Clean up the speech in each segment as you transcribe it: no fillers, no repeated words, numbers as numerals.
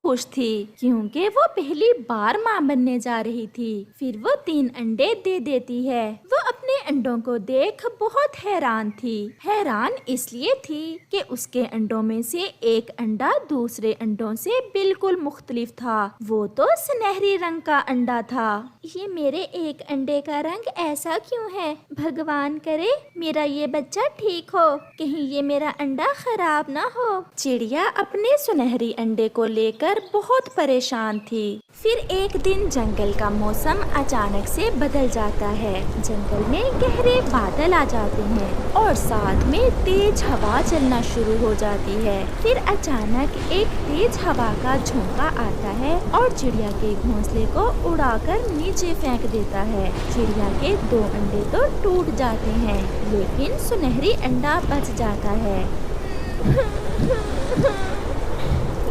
खुश थी क्योंकि वो पहली बार माँ बनने जा रही थी। फिर वो 3 अंडे दे देती है। वो अपने अंडों को देख बहुत हैरान थी। हैरान इसलिए थी कि उसके अंडों में से एक अंडा दूसरे अंडों से बिल्कुल मुख्तलिफ था। वो तो सुनहरी रंग का अंडा था। ये मेरे एक अंडे का रंग ऐसा क्यों है? भगवान करे मेरा ये बच्चा ठीक हो, कहीं ये मेरा अंडा खराब ना हो। चिड़िया अपने सुनहरी अंडे को लेकर बहुत परेशान थी। फिर एक दिन जंगल का मौसम अचानक से बदल जाता है। जंगल में गहरे बादल आ जाते हैं और साथ में तेज हवा चलना शुरू हो जाती है। फिर अचानक एक तेज हवा का झोंका आता है और चिड़िया के घोंसले को उड़ाकर नीचे फेंक देता है। चिड़िया के 2 अंडे तो टूट जाते हैं, लेकिन सुनहरी अंडा बच जाता है।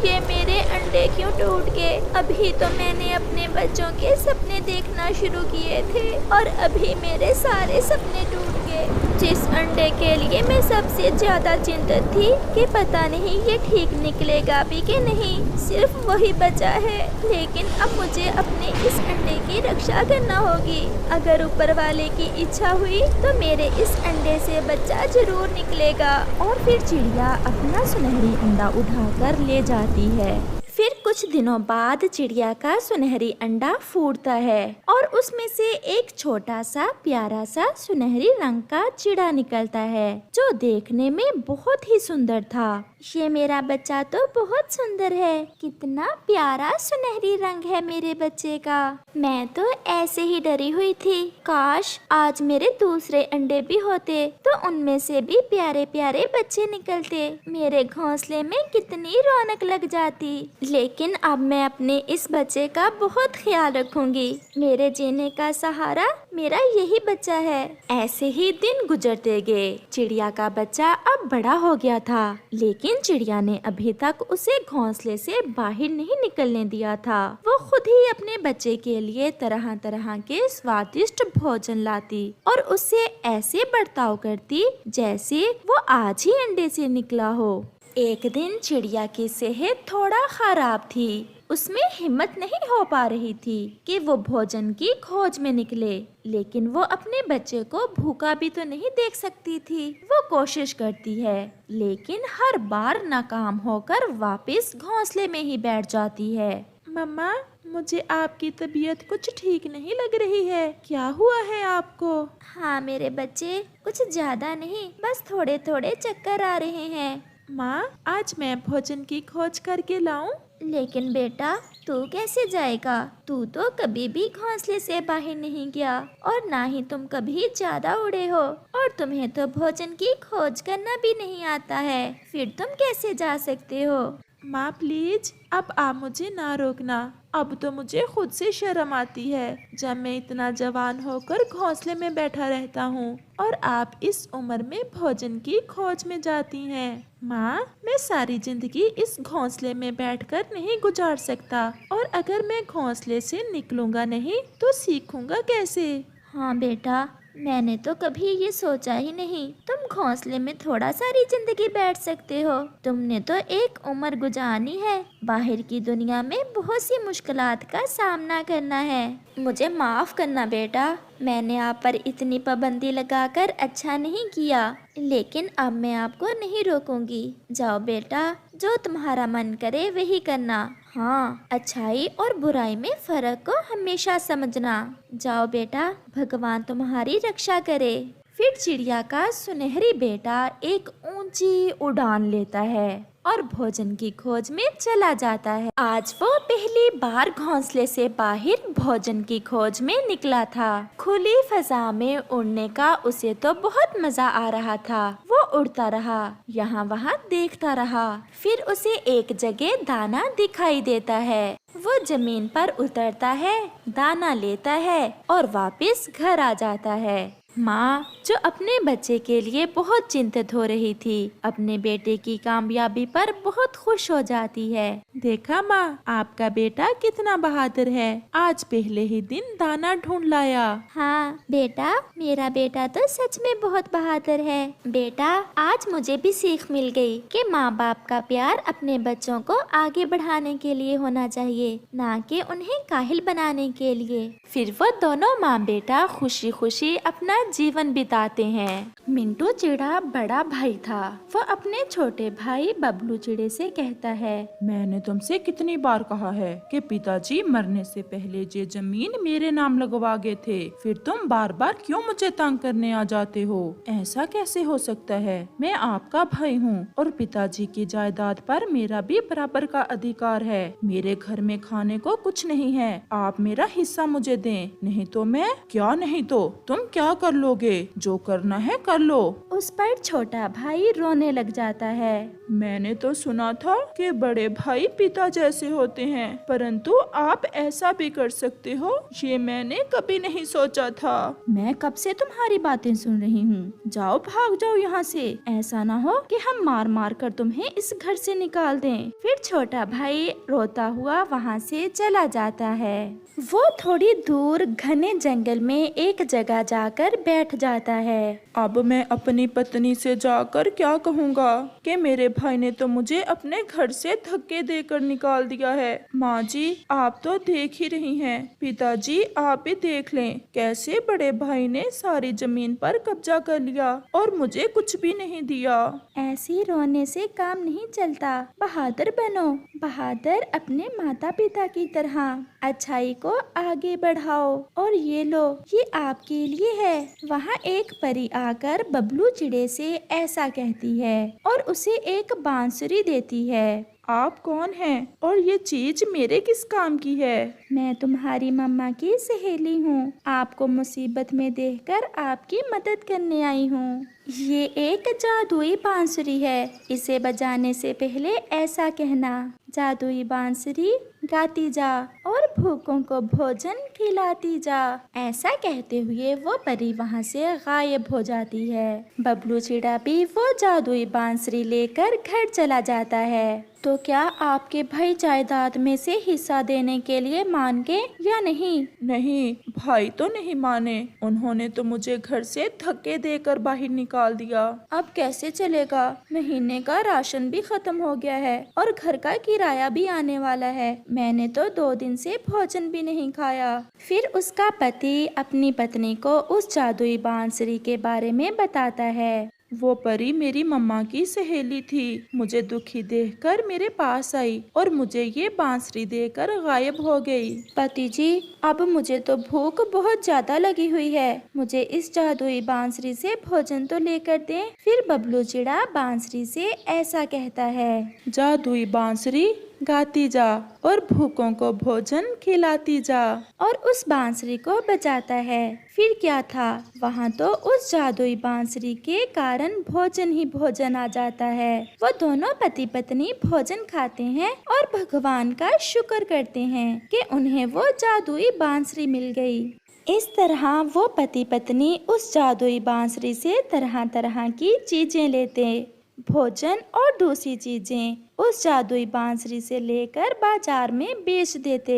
ये मेरे अंडे क्यों टूट गए? अभी तो मैंने अपने बच्चों के सपने देखना शुरू किए थे और अभी मेरे सारे सपने टूट गए। जिस अंडे के लिए मैं सबसे ज्यादा चिंतित थी कि पता नहीं ये ठीक निकलेगा भी कि नहीं, सिर्फ वही बचा है। लेकिन अब मुझे अपने इस अंडे की रक्षा करना होगी। अगर ऊपर वाले की इच्छा हुई तो मेरे इस अंडे से बच्चा जरूर निकलेगा। और फिर चिड़िया अपना सुनहरी अंडा उठाकर ले जाती है। फिर कुछ दिनों बाद चिड़िया का सुनहरी अंडा फूटता है और उसमें से एक छोटा सा प्यारा सा सुनहरी रंग का चिड़ा निकलता है, जो देखने में बहुत ही सुंदर था। ये मेरा बच्चा तो बहुत सुंदर है। कितना प्यारा सुनहरी रंग है मेरे बच्चे का। मैं तो ऐसे ही डरी हुई थी। काश आज मेरे दूसरे अंडे भी होते तो उनमें से भी प्यारे प्यारे बच्चे निकलते। मेरे घोंसले में कितनी रौनक लग जाती। लेकिन अब मैं अपने इस बच्चे का बहुत ख्याल रखूंगी। मेरे जीने का सहारा मेरा यही बच्चा है। ऐसे ही दिन गुजरते गए। चिड़िया का बच्चा अब बड़ा हो गया था, लेकिन चिड़िया ने अभी तक उसे घोंसले से बाहर नहीं निकलने दिया था। वो खुद ही अपने बच्चे के लिए तरह तरह के स्वादिष्ट भोजन लाती और उससे ऐसे बर्ताव करती जैसे वो आज ही अंडे से निकला हो। एक दिन चिड़िया की सेहत थोड़ा खराब थी। उसमें हिम्मत नहीं हो पा रही थी कि वो भोजन की खोज में निकले, लेकिन वो अपने बच्चे को भूखा भी तो नहीं देख सकती थी। वो कोशिश करती है, लेकिन हर बार नाकाम होकर वापस घोंसले में ही बैठ जाती है। मम्मा, मुझे आपकी तबीयत कुछ ठीक नहीं लग रही है। क्या हुआ है आपको? हाँ मेरे बच्चे, कुछ ज्यादा नहीं, बस थोड़े थोड़े चक्कर आ रहे हैं। माँ, आज मैं भोजन की खोज करके लाऊं? लेकिन बेटा, तू कैसे जाएगा? तू तो कभी भी घोंसले से बाहर नहीं गया और ना ही तुम कभी ज्यादा उड़े हो, और तुम्हें तो भोजन की खोज करना भी नहीं आता है। फिर तुम कैसे जा सकते हो? माँ प्लीज, अब आप मुझे ना रोकना। अब तो मुझे खुद से शर्म आती है जब मैं इतना जवान होकर घोंसले में बैठा रहता हूँ और आप इस उम्र में भोजन की खोज में जाती हैं। माँ, मैं सारी जिंदगी इस घोंसले में बैठकर नहीं गुजार सकता, और अगर मैं घोंसले से निकलूंगा नहीं तो सीखूंगा कैसे? हाँ बेटा, मैंने तो कभी ये सोचा ही नहीं तुम घोंसले में थोड़ा सारी जिंदगी बैठ सकते हो। तुमने तो एक उम्र गुजारनी है। बाहर की दुनिया में बहुत सी मुश्किलात का सामना करना है। मुझे माफ करना बेटा, मैंने आप पर इतनी पाबंदी लगाकर अच्छा नहीं किया, लेकिन अब मैं आपको नहीं रोकूंगी। जाओ बेटा, जो तुम्हारा मन करे वही करना। हाँ, अच्छाई और बुराई में फर्क को हमेशा समझना। जाओ बेटा, भगवान तुम्हारी रक्षा करे। फिर चिड़िया का सुनहरी बेटा एक ऊंची उड़ान लेता है और भोजन की खोज में चला जाता है। आज वो पहली बार घोंसले से बाहर भोजन की खोज में निकला था। खुली फजा में उड़ने का उसे तो बहुत मजा आ रहा था। वो उड़ता रहा, यहाँ वहाँ देखता रहा। फिर उसे एक जगह दाना दिखाई देता है। वो जमीन पर उतरता है, दाना लेता है और वापस घर आ जाता है। माँ, जो अपने बच्चे के लिए बहुत चिंतित हो रही थी, अपने बेटे की कामयाबी पर बहुत खुश हो जाती है। देखा माँ, आपका बेटा कितना बहादुर है, आज पहले ही दिन दाना ढूंढ लाया। हाँ बेटा, मेरा बेटा तो सच में बहुत बहादुर है। बेटा, आज मुझे भी सीख मिल गई कि माँ बाप का प्यार अपने बच्चों को आगे बढ़ाने के लिए होना चाहिए, ना कि उन्हें काहिल बनाने के लिए। फिर वो दोनों माँ बेटा खुशी खुशी अपना जीवन बिताते हैं। मिंटू चिड़ा बड़ा भाई था। वो अपने छोटे भाई बबलू चिड़े से कहता है, मैंने तुमसे कितनी बार कहा है कि पिताजी मरने से पहले ये जमीन मेरे नाम लगवा गए थे, फिर तुम बार बार क्यों मुझे तंग करने आ जाते हो? ऐसा कैसे हो सकता है? मैं आपका भाई हूँ और पिताजी की जायदाद पर मेरा भी बराबर का अधिकार है। मेरे घर में खाने को कुछ नहीं है, आप मेरा हिस्सा मुझे दें, नहीं तो मैं क्या, नहीं तो तुम क्या कर लोगे? जो करना है कर लो। उस पर छोटा भाई रोने लग जाता है। मैंने तो सुना था कि बड़े भाई पिता जैसे होते हैं, परंतु आप ऐसा भी कर सकते हो, ये मैंने कभी नहीं सोचा था। मैं कब से तुम्हारी बातें सुन रही हूँ। जाओ, भाग जाओ यहाँ से। ऐसा ना हो कि हम मार मार कर तुम्हें इस घर से निकाल दें। फिर छोटा भाई रोता हुआ वहाँ से चला जाता है। वो थोड़ी दूर घने जंगल में एक जगह जाकर बैठ जाता है। अब मैं अपनी पत्नी से जाकर क्या कहूँगा कि मेरे भाई ने तो मुझे अपने घर से धक्के देकर निकाल दिया है। माँ जी, आप तो देख ही रही हैं, पिताजी आप भी देख लें, कैसे बड़े भाई ने सारी जमीन पर कब्जा कर लिया और मुझे कुछ भी नहीं दिया। ऐसी रोने से काम नहीं चलता, बहादुर बनो। बहादुर अपने माता पिता की तरह अच्छाई को आगे बढ़ाओ। और ये लो, ये आपके लिए है। वहाँ एक परी आकर बबलू चिड़े से ऐसा कहती है और उसे एक बांसुरी देती है। आप कौन हैं और ये चीज मेरे किस काम की है? मैं तुम्हारी मम्मा की सहेली हूँ। आपको मुसीबत में देखकर आपकी मदद करने आई हूँ। ये एक जादुई बांसुरी है। इसे बजाने से पहले ऐसा कहना, जादुई बांसुरी गाती जा और भूखों को भोजन खिलाती जा। ऐसा कहते हुए वो परी वहाँ से गायब हो जाती है। बबलू चिड़ा भी वो जादुई बांसुरी लेकर घर चला जाता है। तो क्या आपके भाई जायदाद में से हिस्सा देने के लिए मान गए या नहीं? नहीं, भाई तो नहीं माने। उन्होंने तो मुझे घर से धक्के देकर बाहर निकाल दिया। अब कैसे चलेगा? महीने का राशन भी खत्म हो गया है और घर का किराया भी आने वाला है। मैंने तो 2 दिन से भोजन भी नहीं खाया। फिर उसका पति अपनी पत्नी को उस जादुई बांसुरी के बारे में बताता है। वो परी मेरी मम्मा की सहेली थी, मुझे दुखी देखकर मेरे पास आई और मुझे ये बांसुरी देकर गायब हो गई। पति जी, अब मुझे तो भूख बहुत ज्यादा लगी हुई है, मुझे इस जादुई बांसुरी से भोजन तो लेकर दें। फिर बबलू चिड़ा बांसुरी से ऐसा कहता है, जादुई बांसुरी गाती जा और भूखों को भोजन खिलाती जा। और उस बांसुरी को बजाता है। फिर क्या था, वहाँ तो उस जादुई बांसुरी के कारण भोजन ही भोजन आ जाता है। वो दोनों पति पत्नी भोजन खाते हैं और भगवान का शुक्र करते हैं कि उन्हें वो जादुई बांसुरी मिल गई। इस तरह वो पति पत्नी उस जादुई बांसुरी से तरह तरह की चीजें लेते, भोजन और दूसरी चीजें उस जादुई बांसुरी से लेकर बाजार में बेच देते।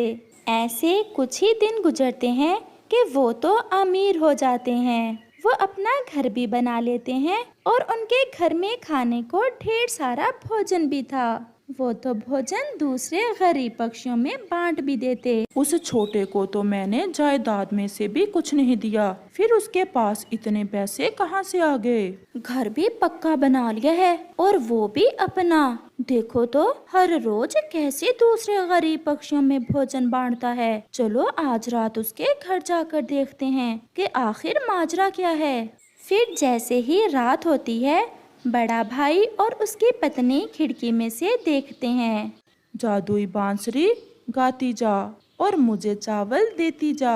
ऐसे कुछ ही दिन गुजरते हैं कि वो तो अमीर हो जाते हैं। वो अपना घर भी बना लेते हैं और उनके घर में खाने को ढेर सारा भोजन भी था। वो तो भोजन दूसरे गरीब पक्षियों में बांट भी देते। उस छोटे को तो मैंने जायदाद में से भी कुछ नहीं दिया, फिर उसके पास इतने पैसे कहाँ से आ गए? घर भी पक्का बना लिया है और वो भी अपना। देखो तो हर रोज कैसे दूसरे गरीब पक्षियों में भोजन बांटता है। चलो आज रात उसके घर जाकर देखते हैं कि आखिर माजरा क्या है। फिर जैसे ही रात होती है, बड़ा भाई और उसकी पत्नी खिड़की में से देखते हैं। जादुई बांसुरी गाती जा और मुझे चावल देती जा।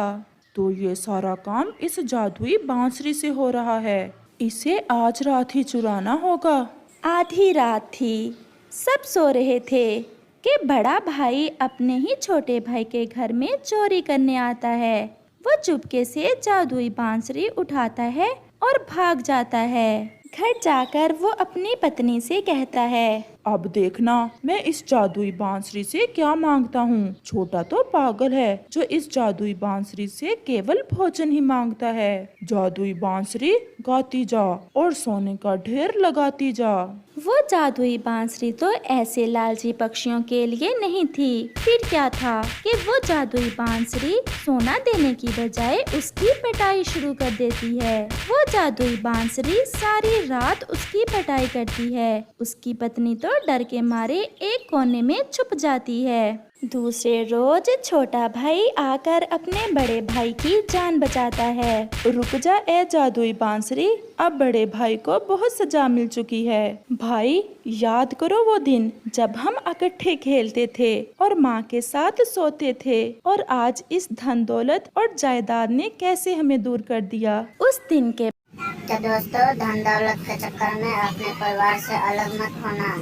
तो ये सारा काम इस जादुई बांसुरी से हो रहा है, इसे आज रात ही चुराना होगा। आधी रात थी, सब सो रहे थे कि बड़ा भाई अपने ही छोटे भाई के घर में चोरी करने आता है। वो चुपके से जादुई बांसुरी उठाता है और भाग जाता है। घर जाकर वो अपनी पत्नी से कहता है, अब देखना मैं इस जादुई बांसुरी से क्या मांगता हूँ। छोटा तो पागल है जो इस जादुई बांसुरी से केवल भोजन ही मांगता है। जादुई बांसुरी गाती जा और सोने का ढेर लगाती जा। वो जादुई बांसुरी तो ऐसे लालची पक्षियों के लिए नहीं थी। फिर क्या था कि वो जादुई बांसुरी सोना देने की बजाय उसकी पिटाई शुरू कर देती है। वो जादुई बांसुरी सारी रात उसकी पिटाई करती है। उसकी पत्नी तो डर के मारे एक कोने में छुप जाती है। दूसरे रोज छोटा भाई आकर अपने बड़े भाई की जान बचाता है। रुक जा ए जादुई बांसुरी, अब बड़े भाई को बहुत सजा मिल चुकी है। भाई याद करो वो दिन जब हम इकट्ठे खेलते थे और माँ के साथ सोते थे, और आज इस धन दौलत और जायदाद ने कैसे हमें दूर कर दिया। उस दिन के तो दोस्तों, धन दौलत के चक्कर में अपने परिवार से अलग मत होना।